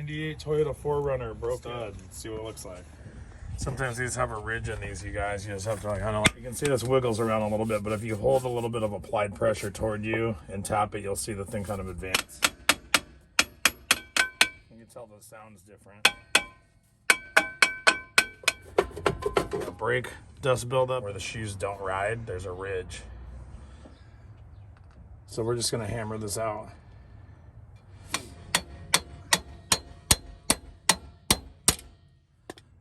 98 Toyota 4Runner broke stud. Let's see what it looks like. Sometimes these have a ridge in these, you guys. You just have to like, I don't know. You can see this wiggles around a little bit, but if you hold a little bit of applied pressure toward you and tap it, you'll see the thing kind of advance. You can tell the sound's different. Brake dust buildup where the shoes don't ride, there's a ridge. So we're just gonna hammer this out.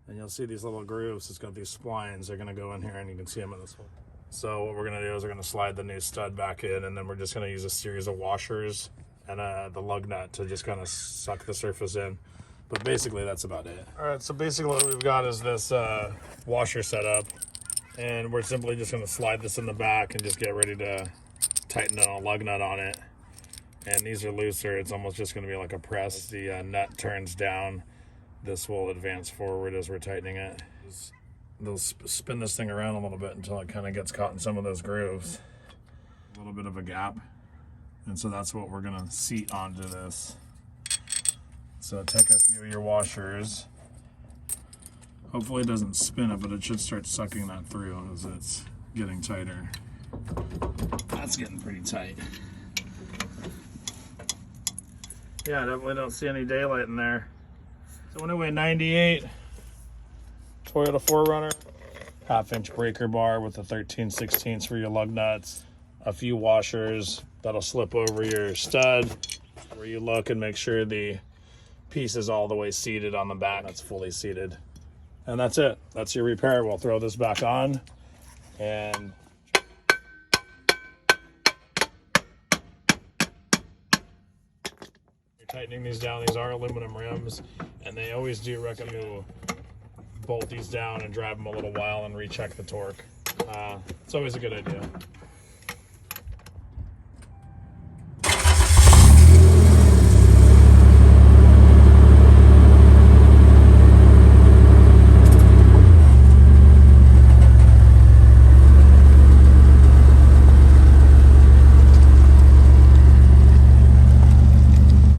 And you'll see these little grooves. It's got these splines. They're gonna go in here and you can see them in this hole. So what we're gonna do is we're gonna slide the new stud back in, and then we're just gonna use a series of washers and the lug nut to just kind of suck the surface in. But basically that's about it. All right, so basically what we've got is this washer setup, and we're simply just gonna slide this in the back and just get ready to tighten a lug nut on it. And these are looser. It's almost just gonna be like a press. As the nut turns down, this will advance forward as we're tightening it. They'll spin this thing around a little bit until it kind of gets caught in some of those grooves. A little bit of a gap. And so that's what we're gonna seat onto this. So take a few of your washers. Hopefully it doesn't spin it, but it should start sucking that through as it's getting tighter. That's getting pretty tight. Yeah, definitely don't see any daylight in there. So anyway, 98 Toyota 4Runner, 1/2-inch breaker bar with a 13/16 for your lug nuts, a few washers that'll slip over your stud, where you look and make sure the piece is all the way seated on the back. That's fully seated. And that's it. That's your repair. We'll throw this back on and tightening these down. These are aluminum rims, and they always do recommend you bolt these down and drive them a little while and recheck the torque. It's always a good idea.